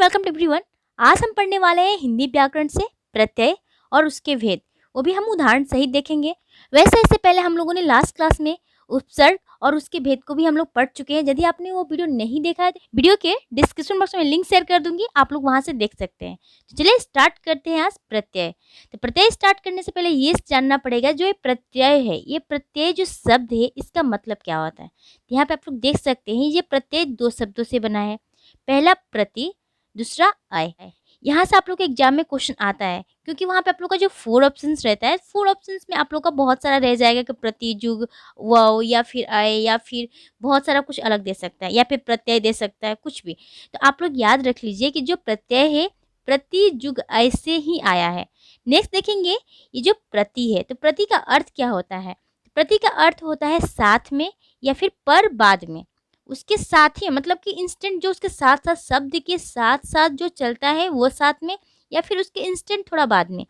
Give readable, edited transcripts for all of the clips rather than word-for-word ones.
Welcome to everyone. आज हम पढ़ने वाले हैं हिंदी व्याकरण से प्रत्यय और उसके भेद, वो भी हम उदाहरण सहित देखेंगे। वैसे इससे पहले हम लोगों ने लास्ट क्लास में उपसर्ग और उसके भेद को भी हम लोग पढ़ चुके हैं। यदि आपने वो वीडियो नहीं देखा है तो वीडियो के डिस्क्रिप्शन बॉक्स में लिंक शेयर कर दूंगी, आप लोग वहां से देख सकते हैं। तो चलिए स्टार्ट करते हैं आज प्रत्यय। तो प्रत्यय स्टार्ट करने से पहले ये जानना पड़ेगा, जो ये प्रत्यय है, ये प्रत्यय जो शब्द है इसका मतलब क्या होता है। यहाँ पे आप लोग देख सकते हैं ये प्रत्यय दो शब्दों से बना है, पहला प्रति, दूसरा अय है। यहाँ से आप लोग के एग्जाम में क्वेश्चन आता है, क्योंकि वहाँ पे आप लोग का जो 4 ऑप्शंस रहता है, 4 ऑप्शंस में आप लोग का बहुत सारा रह जाएगा कि प्रति जुग वाव या फिर अय या फिर बहुत सारा कुछ अलग दे सकता है या फिर प्रत्यय दे सकता है, कुछ भी। तो आप लोग याद रख लीजिए कि जो प्रत्यय है प्रति जुग अय से ही आया है। नेक्स्ट देखेंगे ये जो प्रति है, तो प्रति का अर्थ क्या होता है। प्रति का अर्थ होता है साथ में या फिर पर बाद में, उसके साथ ही, मतलब कि इंस्टेंट जो उसके साथ साथ शब्द के साथ साथ जो चलता है वो साथ में, या फिर उसके इंस्टेंट थोड़ा बाद में।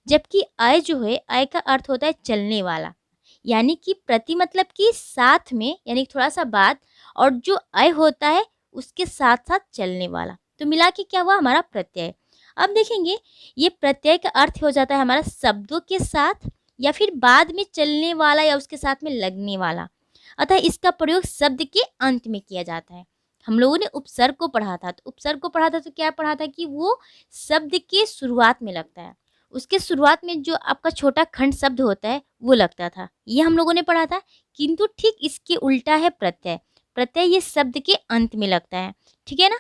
जबकि अय जो है, अय का अर्थ होता है चलने वाला, यानी कि प्रति मतलब कि साथ में यानी थोड़ा सा बाद, और जो अय होता है उसके साथ साथ चलने वाला। तो मिला के क्या हुआ हमारा प्रत्यय। अब देखेंगे ये प्रत्यय का अर्थ हो जाता है हमारा शब्दों के साथ या फिर बाद में चलने वाला या उसके साथ में लगने वाला। अतः इसका प्रयोग शब्द के अंत में किया जाता है। हम लोगों ने उपसर्ग को पढ़ा था, तो उपसर्ग को पढ़ा था तो क्या पढ़ा था कि वो शब्द के शुरुआत में लगता है, उसके शुरुआत में जो आपका छोटा खंड शब्द होता है वो लगता था, ये हम लोगों ने पढ़ा था। किंतु ठीक इसके उल्टा है प्रत्यय। प्रत्यय ये शब्द के अंत में लगता है, ठीक है ना।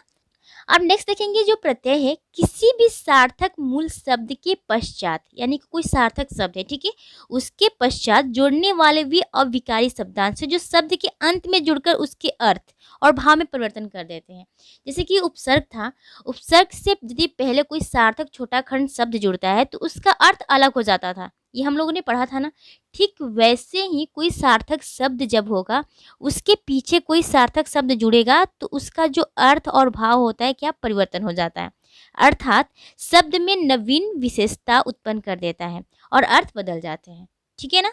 अब नेक्स्ट देखेंगे जो प्रत्यय है किसी भी सार्थक मूल शब्द के पश्चात, यानी कि कोई सार्थक शब्द है, ठीक है, उसके पश्चात जोड़ने वाले भी अविकारी शब्दांश जो शब्द के अंत में जुड़कर उसके अर्थ और भाव में परिवर्तन कर देते हैं। जैसे कि उपसर्ग था, उपसर्ग से यदि पहले कोई सार्थक छोटा खंड शब्द जुड़ता है तो उसका अर्थ अलग हो जाता था, ये हम लोगों ने पढ़ा था ना। ठीक वैसे ही कोई सार्थक शब्द जब होगा उसके पीछे कोई सार्थक शब्द जुड़ेगा तो उसका जो अर्थ और भाव होता है क्या परिवर्तन हो जाता है, अर्थात शब्द में नवीन विशेषता उत्पन्न कर देता है और अर्थ बदल जाते हैं, ठीक है ना।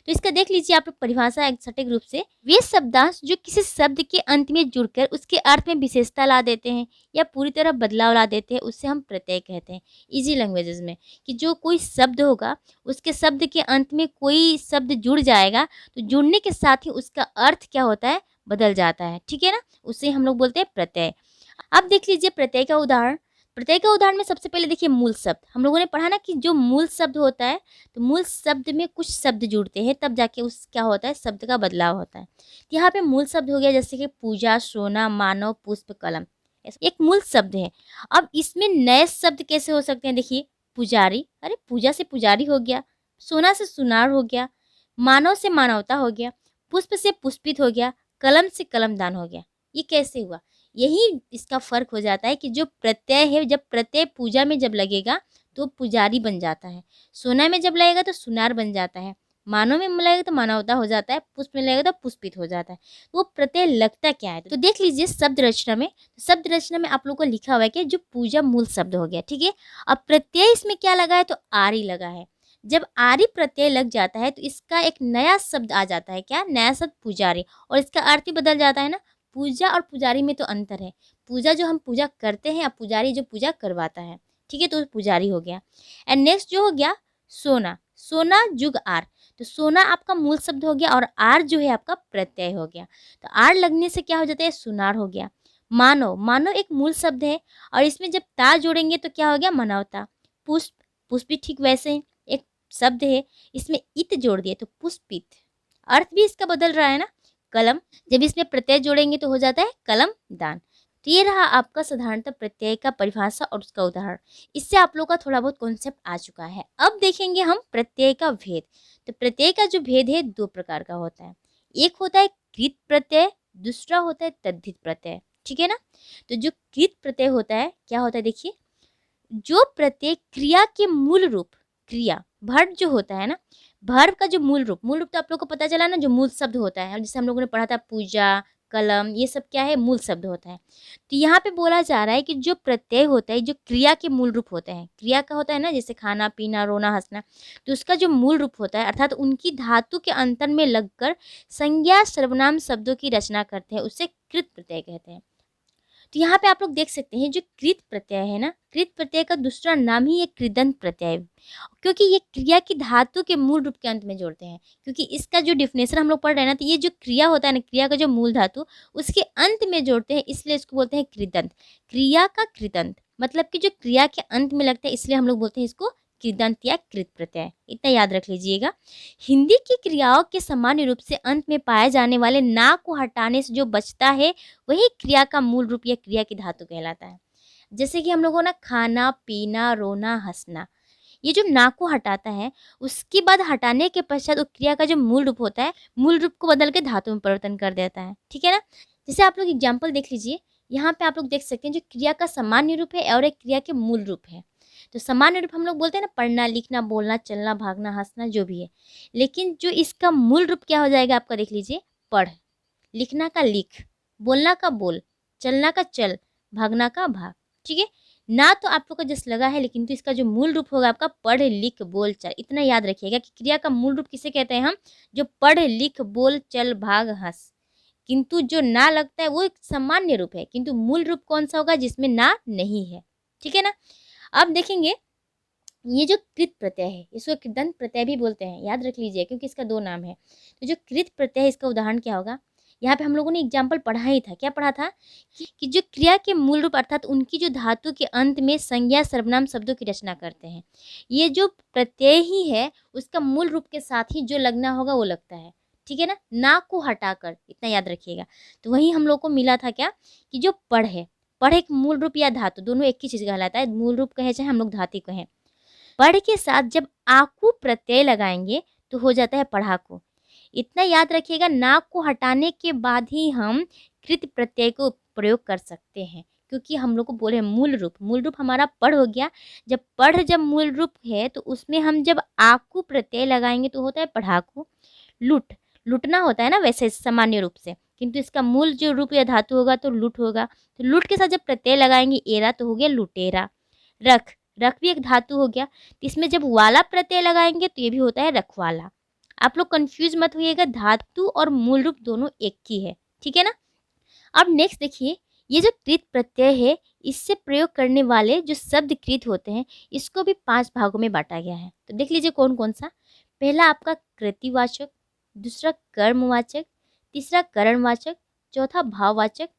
तो इसका देख लीजिए आप लोग परिभाषा एक सटीक रूप से, वे शब्दांश जो किसी शब्द के अंत में जुड़कर उसके अर्थ में विशेषता ला देते हैं या पूरी तरह बदलाव ला देते हैं, उससे हम प्रत्यय कहते हैं। इजी लैंग्वेजेस में कि जो कोई शब्द होगा उसके शब्द के अंत में कोई शब्द जुड़ जाएगा तो जुड़ने के साथ ही उसका अर्थ क्या होता है बदल जाता है, ठीक है ना, उससे हम लोग बोलते हैं प्रत्यय। अब देख लीजिए प्रत्यय का उदाहरण। प्रत्यय का उदाहरण में सबसे पहले देखिए मूल शब्द। हम लोगों ने पढ़ा ना कि जो मूल शब्द होता है तो मूल शब्द में कुछ शब्द जुड़ते हैं तब जाके उस क्या होता है शब्द का बदलाव होता है। तो यहाँ पे मूल शब्द हो गया जैसे कि पूजा, सोना, मानव, पुष्प, कलम, एक मूल शब्द है। अब इसमें नए शब्द कैसे हो सकते हैं, देखिए पुजारी, अरे पूजा से पुजारी हो गया, सोना से सुनार हो गया, मानव से मानवता हो गया, पुष्प से पुष्पित हो गया, कलम से कलमदान हो गया। ये कैसे हुआ, यही इसका फर्क हो जाता है कि जो प्रत्यय है, जब प्रत्यय पूजा में जब लगेगा तो पुजारी बन जाता है, सोना में जब लगेगा तो सुनार बन जाता है, मानव में लगेगा तो मानवता हो जाता है, पुष्प में लगेगा तो पुष्पित हो जाता है। तो वो प्रत्यय लगता क्या है, तो देख लीजिए शब्द रचना में। शब्द रचना में आप लोग को लिखा हुआ है कि जो पूजा मूल शब्द हो गया, ठीक है। अब प्रत्यय इसमें क्या लगा है, तो आरी लगा है। जब आरी प्रत्यय लग जाता है तो इसका एक नया शब्द आ जाता है, क्या नया शब्द पुजारी, और इसका अर्थ ही बदल जाता है ना। पूजा और पुजारी में तो अंतर है, पूजा जो हम पूजा करते हैं और पुजारी जो पूजा करवाता है, ठीक है, तो पुजारी हो गया। एंड नेक्स्ट जो हो गया सोना, सोना जुग आर, तो सोना आपका मूल शब्द हो गया और आर जो है आपका प्रत्यय हो गया। तो आर लगने से क्या हो जाता है सुनार हो गया। मानव, मानव एक मूल शब्द है और इसमें जब ता जोड़ेंगे तो क्या हो गया मानवता। पुष्प, पुष्प भी ठीक वैसे ही एक शब्द है, इसमें इत जोड़ दिए तो पुष्पित, अर्थ भी इसका बदल रहा है ना। कलम, जब इसमें प्रत्यय जोड़ेंगे तो हो जाता है कलम दान। तो ये रहा आपका साधारणतः प्रत्यय का परिभाषा और उसका उदाहरण। इससे आप लोग का थोड़ा बहुत कॉन्सेप्ट आ चुका है। अब देखेंगे हम प्रत्यय का भेद। तो प्रत्यय का जो भेद है दो प्रकार का होता है, एक होता है कृत प्रत्यय, दूसरा होता है तद्धित प्रत्यय, ठीक है ना। तो जो कृत प्रत्यय होता है क्या होता है, देखिए जो प्रत्यय क्रिया के मूल रूप, क्रिया भर्व जो होता है ना, भर्व का जो मूल रूप तो आप लोग को पता चला ना, जो मूल शब्द होता है जिसे हम लोगों ने पढ़ा था पूजा, कलम, ये सब क्या है मूल शब्द होता है। तो यहाँ पे बोला जा रहा है कि जो प्रत्यय होता है जो क्रिया के मूल रूप होते हैं, क्रिया का होता है ना जैसे खाना पीना रोना हंसना, तो उसका जो मूल रूप होता है अर्थात उनकी धातु के अंतर में लगकर संज्ञा सर्वनाम शब्दों की रचना करते हैं, उससे कृत प्रत्यय कहते हैं। तो यहाँ पे आप लोग देख सकते हैं जो कृत प्रत्यय है ना, कृत प्रत्यय का दूसरा नाम ही ये कृदंत प्रत्यय है, क्योंकि ये क्रिया की धातु के मूल रूप के अंत में जोड़ते हैं। क्योंकि इसका जो डिफिनेशन हम लोग पढ़ रहे हैं ना, तो ये जो क्रिया होता है ना, क्रिया का जो मूल धातु उसके अंत में जोड़ते हैं, इसलिए इसको बोलते हैं कृदंत। क्रिया का कृदंत मतलब कि जो क्रिया के अंत में लगता है, इसलिए हम लोग बोलते हैं इसको कृदंत या कृत प्रत्यय। इतना याद रख लीजिएगा। हिंदी की क्रियाओं के सामान्य रूप से अंत में पाए जाने वाले ना को हटाने से जो बचता है वही क्रिया का मूल रूप या क्रिया की धातु कहलाता है। जैसे कि हम लोगों ना खाना, पीना, रोना, हंसना, ये जो ना को हटाता है उसके बाद हटाने के पश्चात उस क्रिया का जो मूल रूप होता है, मूल रूप को बदल के धातु में परिवर्तन कर देता है। ठीक है ना। जैसे आप लोग एग्जाम्पल देख लीजिए, यहाँ पे आप लोग देख सकते हैं जो क्रिया का सामान्य रूप है और एक क्रिया के मूल रूप है। तो सामान्य रूप हम लोग बोलते हैं ना, पढ़ना, लिखना, बोलना, चलना, भागना, हंसना, जो भी है। लेकिन जो इसका मूल रूप क्या हो जाएगा आपका देख लीजिए, पढ़, लिखना का लिख, बोलना का बोल, चलना का चल, भागना का भाग। ठीक है ना। तो आप लोग का जस्ट लगा है, लेकिन तो इसका जो मूल रूप होगा आपका पढ़, लिख, बोल, चल। इतना याद रखिएगा कि क्रिया का मूल रूप किसे कहते हैं हम, जो पढ़, लिख, बोल, चल, भाग, हंस। किंतु जो ना लगता है वो एक सामान्य रूप है, किंतु मूल रूप कौन सा होगा, जिसमें ना नहीं है। ठीक है ना। अब देखेंगे ये जो कृत प्रत्यय है इसको कृदंत प्रत्यय भी बोलते हैं, याद रख लीजिए, क्योंकि इसका दो नाम है। तो जो कृत प्रत्यय है इसका उदाहरण क्या होगा, यहाँ पे हम लोगों ने एग्जाम्पल पढ़ा ही था। क्या पढ़ा था कि जो क्रिया के मूल रूप अर्थात उनकी जो धातु के अंत में संज्ञा सर्वनाम शब्दों की रचना करते हैं, ये जो प्रत्यय ही है उसका मूल रूप के साथ ही जो लगना होगा वो लगता है। ठीक है ना को हटाकर, इतना याद रखिएगा। तो वही हम लोग को मिला था क्या, कि जो पढ़ है, पढ़ एक मूल रूप या धातु दोनों एक ही चीज़ कहलाता है, मूल रूप कहे चाहे हम लोग धातु कहें। पढ़ के साथ जब आकू प्रत्यय लगाएंगे तो हो जाता है पढ़ाकू। इतना याद रखिएगा, ना को हटाने के बाद ही हम कृत प्रत्यय को प्रयोग कर सकते हैं, क्योंकि हम लोग को बोले मूल रूप हमारा पढ़ हो गया। जब पढ़ जब मूल रूप है तो उसमें हम जब आकू प्रत्यय लगाएंगे तो होता है पढ़ाकू। लुट, लुटना होता है ना वैसे सामान्य रूप से, किंतु इसका मूल जो रूप या धातु होगा तो लुट होगा। तो लुट के साथ जब प्रत्यय लगाएंगे एरा तो हो गया लुटेरा। रख, रख भी एक धातु हो गया, तो इसमें जब वाला प्रत्यय लगाएंगे तो ये भी होता है रखवाला। आप लोग कंफ्यूज मत होइएगा, धातु और मूल रूप दोनों एक ही है। ठीक है ना। अब नेक्स्ट देखिए, ये जो कृत प्रत्यय है इससे प्रयोग करने वाले जो शब्द कृत होते हैं इसको भी 5 भागों में बांटा गया है। तो देख लीजिए कौन कौन सा। पहला आपका कृतिवाचक, दूसरा कर्मवाचक, तीसरा करणवाचक, चौथा भाववाचक,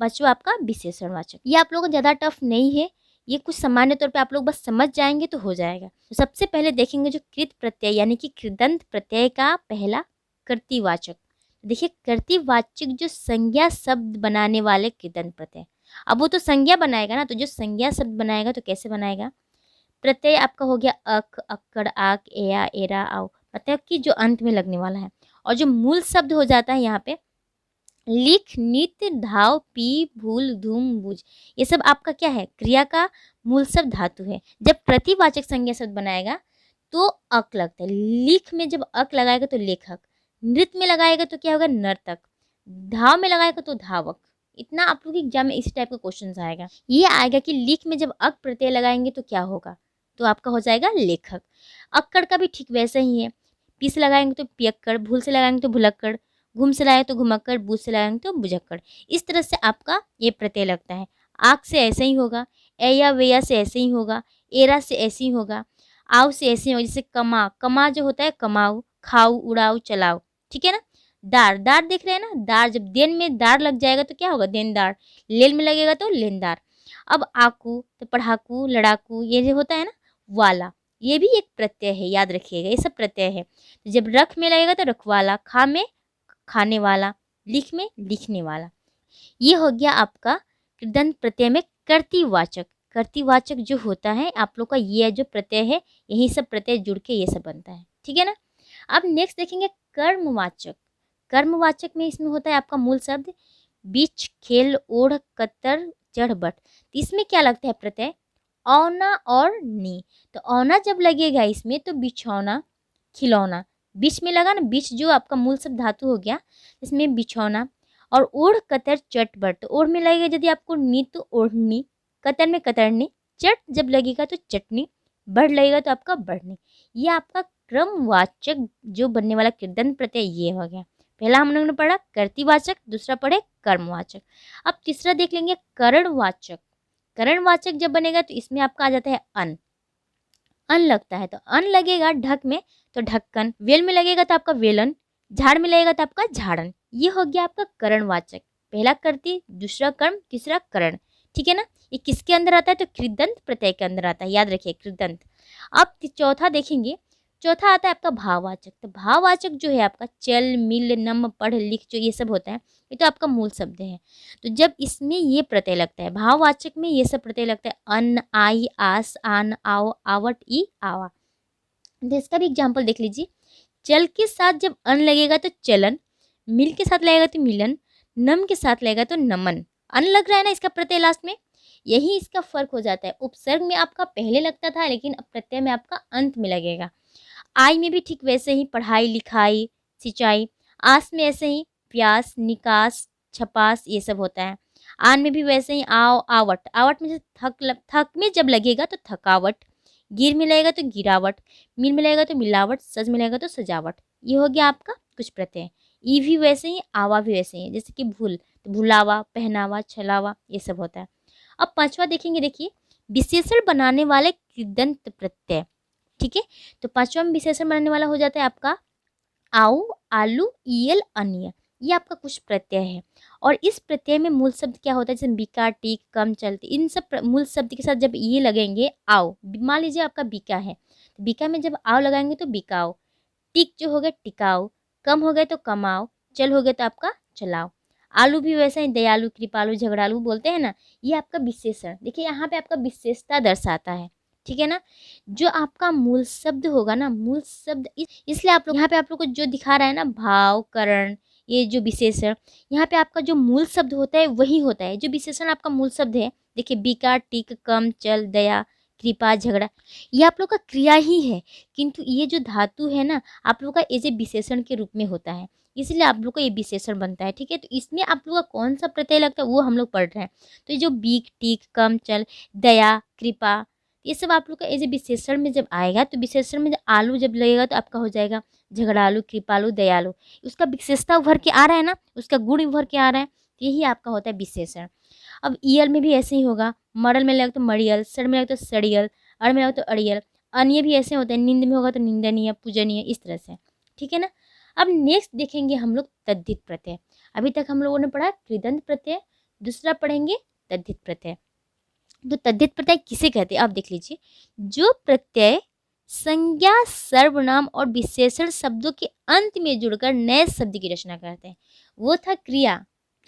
पांचवा आपका विशेषणवाचक। ये आप लोगों को ज़्यादा टफ नहीं है, ये कुछ सामान्य तौर पे आप लोग बस समझ जाएंगे तो हो जाएगा। तो सबसे पहले देखेंगे जो कृत प्रत्यय यानी कि कृदंत प्रत्यय का पहला कर्तिवाचक। देखिए कर्तिवाचक जो संज्ञा शब्द बनाने वाले कृदंत प्रत्यय। अब वो तो संज्ञा बनाएगा ना, तो जो संज्ञा शब्द बनाएगा तो कैसे बनाएगा, प्रत्यय आपका हो गया अक, अक्कड़, आक, एया, एरा, आओ, मतलब कि जो अंत में लगने वाला है। और जो मूल शब्द हो जाता है यहाँ पे लिख, नित, धाव, पी, भूल, धूम, बुझ, ये सब आपका क्या है, क्रिया का मूल शब्द धातु है। जब प्रतिवाचक संज्ञा शब्द बनाएगा तो अक लगता है। लिख में जब अक लगाएगा तो लेखक, नृत्य में लगाएगा तो क्या होगा नर्तक, धाव में लगाएगा तो धावक। इतना आप लोग एग्जाम में इसी टाइप का क्वेश्चन आएगा। ये आएगा कि लिख में जब अक प्रत्यय लगाएंगे तो क्या होगा, तो आपका हो जाएगा लेखक। अक्कड़ का भी ठीक वैसे ही है, पी से लगाएंगे तो पियक्कड़, भूल से लगाएंगे तो भुलक्कड़, घूम से लाए तो घुमक्कड़, बूझ से लाएंगे तो बुझक्कड़। इस तरह से आपका ये प्रत्यय लगता है। आँख से ऐसे ही होगा, ए या वेया से ऐसे ही होगा, एरा से ऐसे ही होगा, आव से ऐसे ही होगा। जैसे कमा, कमा जो होता है कमाऊ, खाऊ, उड़ाऊ, चलाओ। ठीक है ना। दार, दार देख रहे हैं ना, दार जब देन में दार लग जाएगा तो क्या होगा देनदार, लेल में लगेगा तो लेनदार। अब आकू तो पढ़ाकू, लड़ाकू, ये जो होता है ना वाला, ये भी एक प्रत्यय है, याद रखिएगा ये सब प्रत्यय है। तो जब रख में लगेगा तो रखवाला, खा में खाने वाला, लिख में लिखने वाला। ये हो गया आपका कृदंत प्रत्यय में कर्तिवाचक। कर्तिवाचक जो होता है आप लोग का ये जो प्रत्यय है यही सब प्रत्यय जुड़ के ये सब बनता है। ठीक है ना। अब नेक्स्ट देखेंगे कर्मवाचक। कर्मवाचक में इसमें होता है आपका मूल शब्द बीच, खेल, ओढ़, कतर, चढ़, बट। तो इसमें क्या लगता है प्रत्यय औना और नी। तो औना जब लगेगा इसमें तो बिछौना, खिलौना, बीच में लगा ना, बीच जो आपका मूल शब्द धातु हो गया इसमें बिछौना। और ओढ़, कतर, चट, बट, तो ओढ़ में लगेगा यदि आपको नी तो ओढ़नी, कतर में कतरनी, चट जब लगेगा तो चटनी, बढ़ लगेगा तो आपका बढ़नी। ये आपका क्रमवाचक जो बनने वाला कृदंत प्रत्यय ये हो गया। पहला हम लोगों ने पढ़ा कर्तृवाचक, दूसरा पढ़े कर्मवाचक। अब तीसरा देख लेंगे करणवाचक। करणवाचक जब बनेगा तो इसमें आपका आ जाता है अन। अन लगता है तो अन लगेगा ढक में तो ढक्कन, वेल में लगेगा तो आपका वेलन, झाड़ में लगेगा तो आपका झाड़न। ये हो गया आपका करणवाचक। पहला कर्ती, दूसरा कर्म, तीसरा करण। ठीक है ना। ये किसके अंदर आता है तो कृदंत प्रत्यय के अंदर आता है, याद रखिए कृदंत। अब चौथा देखेंगे, चौथा आता है आपका भाववाचक। तो भाववाचक जो है आपका चल, मिल, नम, पढ़, लिख, जो ये सब होता है ये तो आपका मूल शब्द है। तो जब इसमें ये प्रत्यय लगता है, भाववाचक में ये सब प्रत्यय लगता है, अन, आई, आस, आन, आओ, आवट, ई, आवा। तो इसका भी एग्जाम्पल देख लीजिए। चल के साथ जब अन लगेगा तो चलन, मिल के साथ लगेगा तो मिलन, नम के साथ लगेगा तो नमन। अन लग रहा है ना इसका प्रत्यय लास्ट में, यही इसका फर्क हो जाता है। उपसर्ग में आपका पहले लगता था लेकिन अब प्रत्यय में आपका अंत में लगेगा। आई में भी ठीक वैसे ही पढ़ाई, लिखाई, सिंचाई। आस में ऐसे ही प्यास, निकास, छपास, ये सब होता है। आन में भी वैसे ही आओ, आवट। आवट में जैसे थक में जब लगेगा तो थकावट, गिर में लगेगा तो गिरावट, मिल में लगेगा तो मिलावट, सज में लगेगा तो सजावट। ये हो गया आपका कुछ प्रत्यय। ई भी वैसे ही, आवा भी वैसे ही, जैसे कि भूल तो भुलावा, पहनावा, छलावा, ये सब होता है। अब पांचवा देखेंगे, देखिए विशेषण बनाने वाले कृदंत प्रत्यय। ठीक है। तो पांचवा में विशेषण बनाने वाला हो जाता है आपका आऊ, आलू, ईयल, अन्य। ये आपका कुछ प्रत्यय है और इस प्रत्यय में मूल शब्द क्या होता है, जैसे बिका, टीक, कम, चलती, इन सब मूल शब्द के साथ जब ये लगेंगे आओ, मान लीजिए आपका बिका है तो बिका में जब आओ लगाएंगे तो बिकाओ, टिक जो हो गया टिकाओ, कम हो गए तो कमाओ, चल हो गया तो आपका चलाओ। आलू भी वैसे ही दयालु, कृपालु, झगड़ालू बोलते हैं ना, ये आपका विशेषण। देखिए यहाँ पे आपका विशेषता दर्शाता है। ठीक है ना। जो आपका मूल शब्द होगा ना, मूल शब्द इसलिए आप लोग यहाँ पे आप लोग को जो दिखा रहा है ना भाव, करण, ये जो विशेषण, यहाँ पे आपका जो मूल शब्द होता है वही होता है। जो विशेषण आपका मूल शब्द है, देखिए बिका, टिक, कम, चल, दया, कृपा, झगड़ा, ये आप लोग का क्रिया ही है, किंतु ये जो धातु है ना आप लोग का एज ए विशेषण के रूप में होता है, इसलिए आप लोग का ये विशेषण बनता है। ठीक है। तो इसमें आप लोग का कौन सा प्रत्यय लगता है वो हम लोग पढ़ रहे हैं। तो ये जो बीक, टीक, कम, चल, दया, कृपा, ये सब आप लोग का एज ए विशेषण में जब आएगा तो विशेषण में जब आलू जब लगेगा तो आपका हो जाएगा झगड़ालू, कृपालु, दयालु। उसका विशेषता उभर के आ रहा है ना, उसका गुण उभर के आ रहा है, यही आपका होता है विशेषण। अब ईयल में भी ऐसे ही होगा, मरल में लगा तो मड़ियल, सड़ में लगा तो सड़ियल, अड़ में लगा तो अड़ियल। अन्य भी ऐसे होते हैं, नींद में होगा तो निंदनीय, पूजनीय, इस तरह से। ठीक है ना। अब नेक्स्ट देखेंगे हम लोग तद्धित प्रत्यय। अभी तक हम लोगों ने पढ़ा कृदंत प्रत्यय, दूसरा पढ़ेंगे तद्धित प्रत्यय। तो तद्धित प्रत्यय किसे कहते हैं आप देख लीजिए। जो प्रत्यय संज्ञा, सर्वनाम और विशेषण शब्दों के अंत में जुड़कर नए शब्द की रचना करते हैं, वो था क्रिया।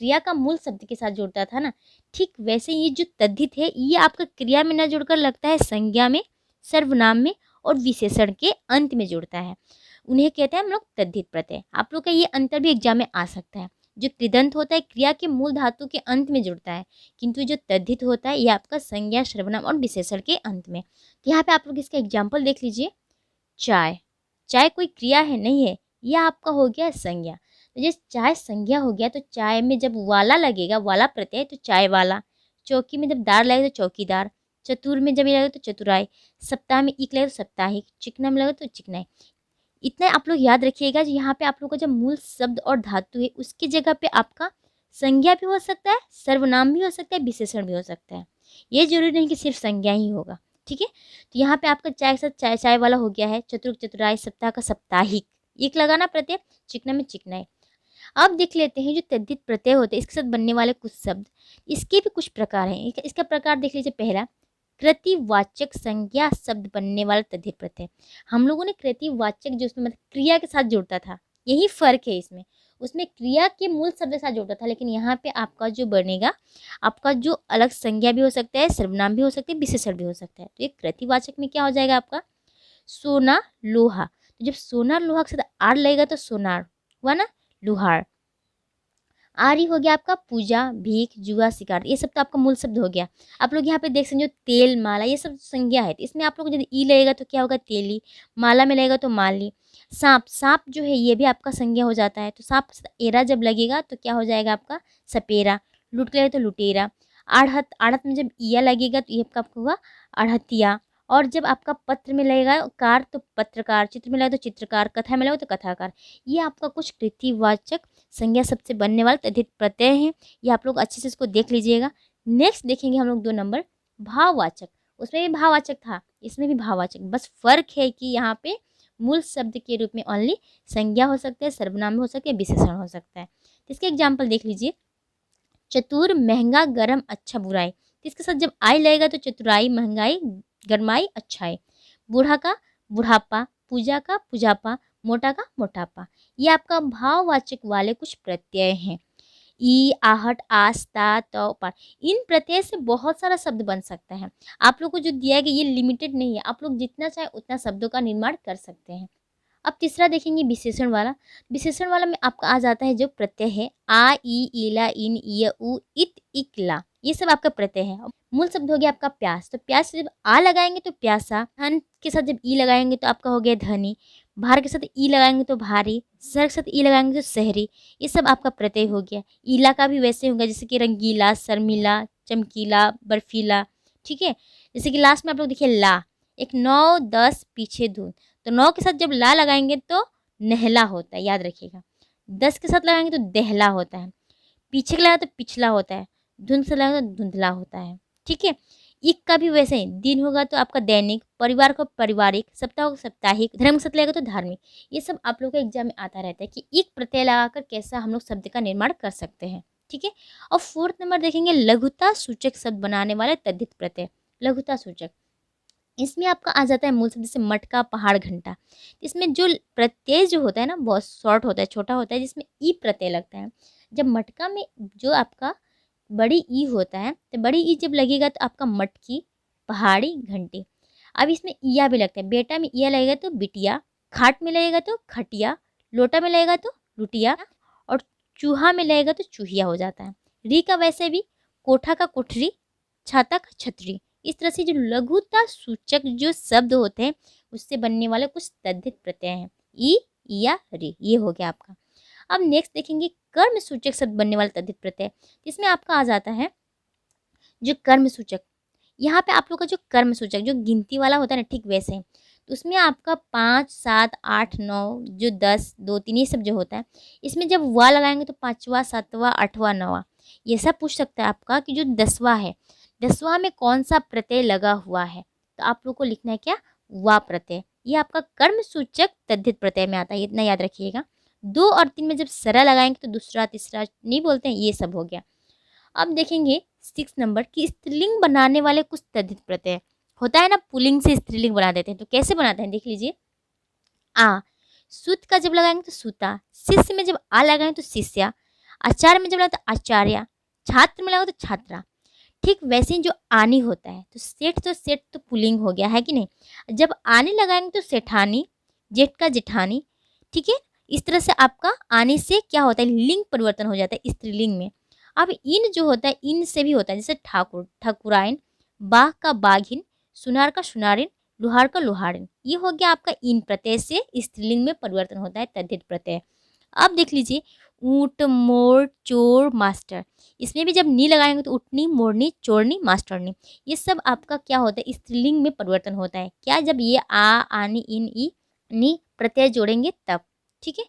क्रिया का मूल शब्द के साथ जुड़ता था ना, ठीक वैसे ये जो तद्धित है ये आपका क्रिया में न जुड़कर लगता है संज्ञा में, सर्वनाम में और विशेषण के अंत में जुड़ता है, उन्हें कहते हैं हम लोग तद्धित प्रत्यय। आप लोग का ये अंतर भी एग्जाम में आ सकता है। जो कृदंत होता है क्रिया के मूल धातु के अंत में जुड़ता है, किंतु जो तद्धित होता है ये आपका संज्ञा, सर्वनाम और विशेषण के अंत में। तो यहाँ पे आप लोग इसका एग्जाम्पल देख लीजिए। चाय, चाय कोई क्रिया है नहीं है, यह आपका हो गया संज्ञा। तो जैसे चाय संज्ञा हो गया तो चाय में जब वाला लगेगा, वाला प्रत्यय, तो चाय वाला। चौकी में जब दार लगेगा तो चौकीदार। चतुर में जब ये लगेगा तो चतुराई। सप्ताह में इक लगेगा तो सप्ताहिक। चिकना में लगेगा तो चिकनाई। इतना आप लोग याद रखिएगा। यहाँ पे आप लोग का जब मूल शब्द और धातु है उसकी जगह पे आपका संज्ञा भी हो सकता है, सर्वनाम भी हो सकता है, विशेषण भी हो सकता है। ये जरूरी नहीं कि सिर्फ संज्ञा ही होगा। ठीक है। तो यहाँ पे आपका चाय के साथ चाय, चाय वाला हो गया है। चतुर, चतुराई, सप्ताह का सप्ताहिक, एक लगाना प्रत्यय, चिकना में चिकनाई। अब देख लेते हैं जो तद्धित प्रत्यय होते हैं इसके साथ बनने वाले कुछ शब्द, इसके भी कुछ प्रकार हैं। इसका प्रकार देख लीजिए। पहला, कृतिवाचक संज्ञा शब्द बनने वाला तद्धित प्रत्यय। हम लोगों ने कृतिवाचक जो उसमें मतलब क्रिया के साथ जुड़ता था, यही फर्क है इसमें। उसमें क्रिया के मूल शब्द के साथ जुड़ता था, लेकिन यहाँ पे आपका जो बनेगा, आपका जो अलग संज्ञा भी हो सकता है, सर्वनाम भी हो सकता है, विशेषण भी हो सकता है। तो ये कृतिवाचक में क्या हो जाएगा आपका सोना, लोहा। तो जब सोना लोहा के साथ आर लगेगा तो सोनार हुआ ना, लुहार। आरी हो गया आपका पूजा, भीख, जुआ, शिकार, ये सब तो आपका मूल शब्द हो गया। आप लोग यहाँ पे देख सकते हो तेल, माला, ये सब संज्ञा है। तो इसमें आप लोग को यदि ई लगेगा तो क्या होगा तेली, माला में लगेगा तो माली। सांप, सांप जो है ये भी आपका संज्ञा हो जाता है। तो सांप एरा जब लगेगा तो क्या हो जाएगा आपका सपेरा। लुट लगेगा तो लुटेरा। आढ़त, आढ़त में जब इया लगेगा तो ये आपका हुआ आढ़तिया। और जब आपका पत्र में लगेगा कार तो पत्रकार, चित्र में लगेगा तो चित्रकार, कथा में लगेगा तो कथाकार। ये आपका कुछ कृतिवाचक संज्ञा शब्द से बनने वाले तद्धित प्रत्यय हैं। ये आप लोग अच्छे से इसको देख लीजिएगा। नेक्स्ट देखेंगे हम लोग 2 नंबर भाववाचक। उसमें भी भाववाचक था, इसमें भी भाववाचक, बस फर्क है कि यहाँ पे मूल शब्द के रूप में ओनली संज्ञा हो सकता है, सर्वनाम हो सकता है, विशेषण हो सकता है। तो इसके एग्जाम्पल देख लीजिए। चतुर, महंगा, गरम, अच्छा, बुराई। तो इसके साथ जब आई लगेगा तो चतुराई, महंगाई, गरमाई, अच्छाई। बूढ़ा का बुढ़ापा, पूजा का पूजापा, मोटा का मोटापा। ये आपका भाववाचक वाले कुछ प्रत्यय हैं। ई, आहट, आस, ता, तौ, पर। इन प्रत्यय से बहुत सारा शब्द बन सकता है। आप लोग को जो दिया गया ये लिमिटेड नहीं है, आप लोग जितना चाहे उतना शब्दों का निर्माण कर सकते हैं। अब तीसरा देखेंगे विशेषण वाला। विशेषण वाला में आपका आ जाता है जो प्रत्यय है आ, ई, ईला, इन, इ, उ, इत, इक, ला। ये सब आपका प्रत्यय है। मूल शब्द हो गया आपका प्यास, तो प्यास से जब आ लगाएंगे तो प्यासा, धन के साथ जब ई लगाएंगे तो आपका हो गया धनी, भार के साथ ई लगाएंगे तो भारी, शहर के साथ ई लगाएंगे तो शहरी। ये सब आपका प्रत्यय हो गया। ईला का भी वैसे होगा जैसे कि रंगीला, शर्मिला, चमकीला, बर्फीला। ठीक है, जैसे कि लास्ट में आप लोग देखिए ला, एक 9, 10 पीछे धूल, तो 9 के साथ जब ला लगाएंगे तो नहला होता है, याद रखिएगा। 10 के साथ लगाएंगे तो दहला होता है, पीछे के लगाए तो पिछला होता है, धुंध से लगाए तो धुंधला होता है। ठीक है, इक का भी वैसे ही, दिन होगा तो आपका दैनिक, परिवार को पारिवारिक, सप्ताह को साप्ताहिक, धर्म के साथ लगेगा तो धार्मिक। ये सब आप लोग को एग्जाम में आता रहता है कि इक प्रत्यय लगाकर कैसा हम लोग शब्द का निर्माण कर सकते हैं। ठीक है, और 4th नंबर देखेंगे लघुता सूचक शब्द बनाने वाले तद्धित प्रत्यय। लघुता सूचक, इसमें आपका आ जाता है मूल शब्द जैसे मटका, पहाड़, घंटा। इसमें जो प्रत्यय जो होता है ना बहुत शॉर्ट होता है, छोटा होता है, जिसमें ई प्रत्यय लगता है। जब मटका में जो आपका बड़ी ई होता है तो बड़ी ई जब लगेगा तो आपका मटकी, पहाड़ी, घंटी। अब इसमें इया भी लगता है, बेटा में इया लगेगा तो बिटिया, खाट में लगेगा तो खटिया, लोटा में लगेगा तो लुटिया, और चूहा में लगेगा तो चूहिया हो जाता है। री का वैसे भी, कोठा का कोठरी, छाता का छतरी। इस तरह से जो लघुता सूचक जो शब्द होते हैं उससे बनने वाले कुछ तद्धित प्रत्यय हैं। ई, या, री, ये हो गया आपका। अब नेक्स्ट देखेंगे कर्म सूचक शब्द बनने वाले तद्धित प्रत्यय। इसमें आपका आ जाता है जो कर्म सूचक। यहाँ पे आप लोग का जो कर्म सूचक जो गिनती वाला होता है ना, ठीक वैसे ही। तो उसमें आपका 5, 7, 8, 9, जो 10, 2, 3 ये सब जो होता है, इसमें जब वा लगाएंगे तो 5वां, 7वां, 8वां, 9वां। ये सब पूछ सकता है आपका कि जो 10वां है, 10वां में कौन सा प्रत्यय लगा हुआ है। तो आप लोग को लिखना है क्या, वा प्रत्यय। ये आपका कर्म सूचक तद्धित प्रत्यय में आता है, इतना याद रखिएगा। 2 और 3 में जब सरा लगाएंगे तो दूसरा तीसरा नहीं बोलते हैं, ये सब हो गया। अब देखेंगे 6 नंबर की स्त्रीलिंग बनाने वाले कुछ तद्धित प्रत्यय। होता है ना पुल्लिंग से स्त्रीलिंग बना देते हैं, तो कैसे बनाते हैं देख लीजिए। आ, सूत का जब लगाएंगे तो सूता, शिष्य में जब आ लगाएंगे तो शिष्या, आचार्य में जब लगाए तो आचार्य, छात्र में लगाए तो छात्रा। ठीक वैसे ही जो आनी होता है तो सेठ तो पुल्लिंग हो गया है कि नहीं। जब आने लगाएंगे तो सेठानी, जेठ का जेठानी। ठीक है, इस तरह से आपका आने से क्या होता है, लिंग परिवर्तन हो जाता है स्त्रीलिंग में। अब इन जो होता है इन से भी होता है, जैसे ठाकुर, ठाकुराइन, बाघ का बाघिन, सुनार का सुनारिन, लोहार का लोहारिन। ये हो गया आपका इन प्रत्यय से स्त्रीलिंग में परिवर्तन होता है तद्धित प्रत्यय। अब देख लीजिए ऊंट, मोर, चोर, मास्टर। इसमें भी जब नी लगाएंगे तो उठनी, मोरनी, चोरनी, मास्टरनी। ये सब आपका क्या होता है, स्त्रीलिंग में परिवर्तन होता है। क्या, जब ये आ, आनी, इन, ई, नी प्रत्यय जोड़ेंगे तब। ठीक है,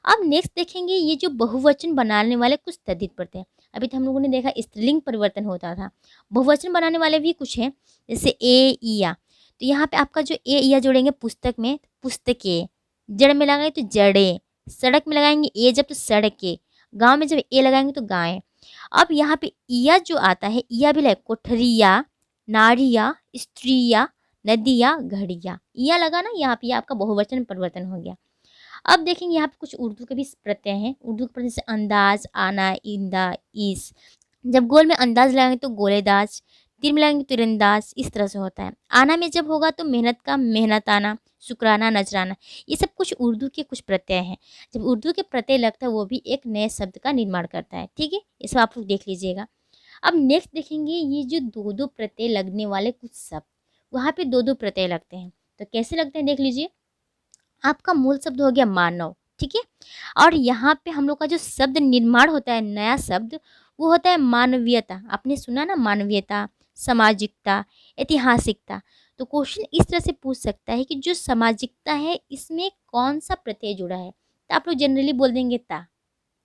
अब नेक्स्ट देखेंगे ये जो बहुवचन बनाने वाले कुछ तद्धित प्रत्यय। अभी तो हम लोगों ने देखा स्त्रीलिंग परिवर्तन होता था, बहुवचन बनाने वाले भी कुछ हैं, जैसे ए, इया। तो यहाँ पे आपका जो ए, इया जोड़ेंगे पुस्तक में, पुस्तके, जड़ में लगाएंगे तो जड़े, सड़क में लगाएंगे ए जब तो सड़के, गांव में जब ए लगाएंगे तो गायें। अब यहाँ पे इया जो आता है, इया भी लगे कोठरिया, नारिया, स्त्रिया, नदिया, घड़िया। इया लगा ना, यहाँ पे आपका बहुवचन परिवर्तन हो गया। अब देखेंगे यहाँ पे कुछ उर्दू के भी प्रत्यय हैं। उर्दू के प्रत्यय जैसे अंदाज, आना, इंदा, इस। जब गोल में अंदाज लगाएंगे तो गोलेदाज, तीर में लगाएंगे तीरंदाज। इस तरह से होता है। आना में जब होगा तो मेहनत का मेहनताना, शुक्राना, नजराना। ये सब कुछ उर्दू के कुछ प्रत्यय हैं। जब उर्दू के प्रत्यय लगता है वो भी एक नए शब्द का निर्माण करता है। ठीक है, ये सब आप लोग देख लीजिएगा। अब नेक्स्ट देखेंगे ये जो 2-2 प्रत्यय लगने वाले कुछ शब्द, वहाँ पे 2-2 प्रत्यय लगते हैं। तो कैसे लगते हैं देख लीजिए। आपका मूल शब्द हो गया मानव। ठीक है, और यहाँ पे हम लोग का जो शब्द निर्माण होता है नया शब्द, वो होता है मानवीयता। आपने सुना ना, मानवीयता, सामाजिकता, ऐतिहासिकता। तो क्वेश्चन इस तरह से पूछ सकता है कि जो सामाजिकता है इसमें कौन सा प्रत्यय जुड़ा है। तो आप लोग जनरली बोल देंगे ता,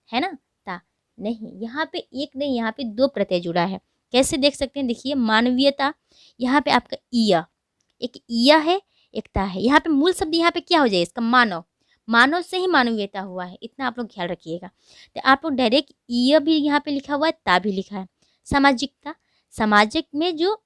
है ना, ता। नहीं, यहाँ पे एक नहीं, यहाँ पे दो प्रत्यय जुड़ा है। कैसे देख सकते हैं, देखिए मानवीयता, यहाँ पे आपका ईया, एक ईया है, एक ता है। यहाँ पे मूल शब्द यहाँ पे क्या हो जाए, इसका मानव, मानव से ही मानवीयता हुआ है, इतना आप लोग ख्याल रखिएगा। तो आप लोग डायरेक्ट ईय भी यहाँ पे लिखा हुआ है, ता भी लिखा है। सामाजिकता, सामाजिक में जो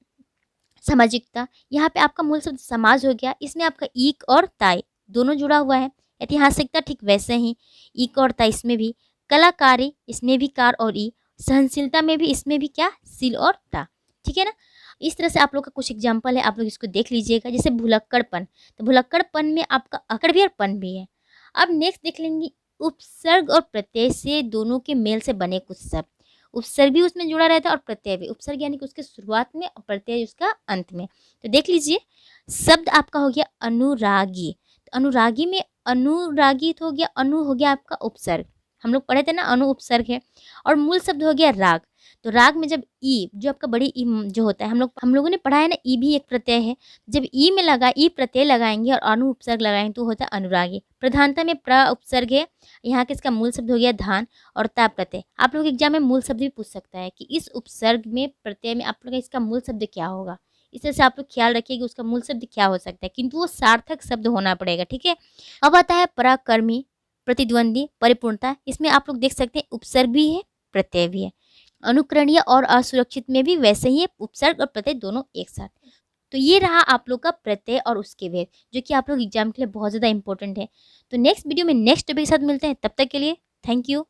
सामाजिकता, यहाँ पे आपका मूल शब्द समाज हो गया, इसमें आपका ईक और ताई दोनों जुड़ा हुआ है। ऐतिहासिकता ठीक वैसे ही, ईक और ता इसमें भी। कलाकारी, इसमें भी कार और ई। सहनशीलता में भी, इसमें भी क्या, सील और ता। ठीक है ना। इस तरह से आप लोग का कुछ एग्जाम्पल है, आप लोग इसको देख लीजिएगा। जैसे भुलक्कड़पन, तो भुलक्कड़पन में आपका अकड़ भी और पन भी है। अब नेक्स्ट देख लेंगे उपसर्ग और प्रत्यय से दोनों के मेल से बने कुछ शब्द। उपसर्ग भी उसमें जुड़ा रहता है और प्रत्यय भी। उपसर्ग यानी कि उसके शुरुआत में और प्रत्यय उसका अंत में। तो देख लीजिए, शब्द आपका हो गया अनुरागी। तो अनुरागी में अनुरागी तो हो गया, अनु हो गया आपका उपसर्ग, हम लोग पढ़े थे ना, अनु उपसर्ग है। और मूल शब्द हो गया राग। तो राग में जब ई, जो आपका बड़ी ई जो होता है, हम लोगों ने पढ़ा है ना, ई भी एक प्रत्यय है। जब ई में लगा, ई प्रत्यय लगाएंगे और अनु उपसर्ग लगाएंगे तो होता है अनुरागी। प्रधानता में प्र उपसर्ग है, यहाँ के इसका मूल शब्द हो गया धान और ता प्रत्यय। आप लोग एग्जाम में मूल शब्द भी पूछ सकता है कि इस उपसर्ग में प्रत्यय में आप लोग का इसका मूल शब्द क्या होगा। इस तरह से आप लोग ख्याल रखिए कि उसका मूल शब्द क्या हो सकता है, किंतु वो सार्थक शब्द होना पड़ेगा। ठीक है। अब आता है पराक्रमी, प्रतिद्वंदी, परिपूर्णता। इसमें आप लोग देख सकते हैं उपसर्ग भी है, प्रत्यय भी है। अनुकरणीय और असुरक्षित में भी वैसे ही है, उपसर्ग और प्रत्यय दोनों एक साथ। तो ये रहा आप लोग का प्रत्यय और उसके भेद, जो कि आप लोग एग्जाम के लिए बहुत ज़्यादा इंपॉर्टेंट है। तो नेक्स्ट वीडियो में नेक्स्ट टॉपिक के साथ मिलते हैं, तब तक के लिए थैंक यू।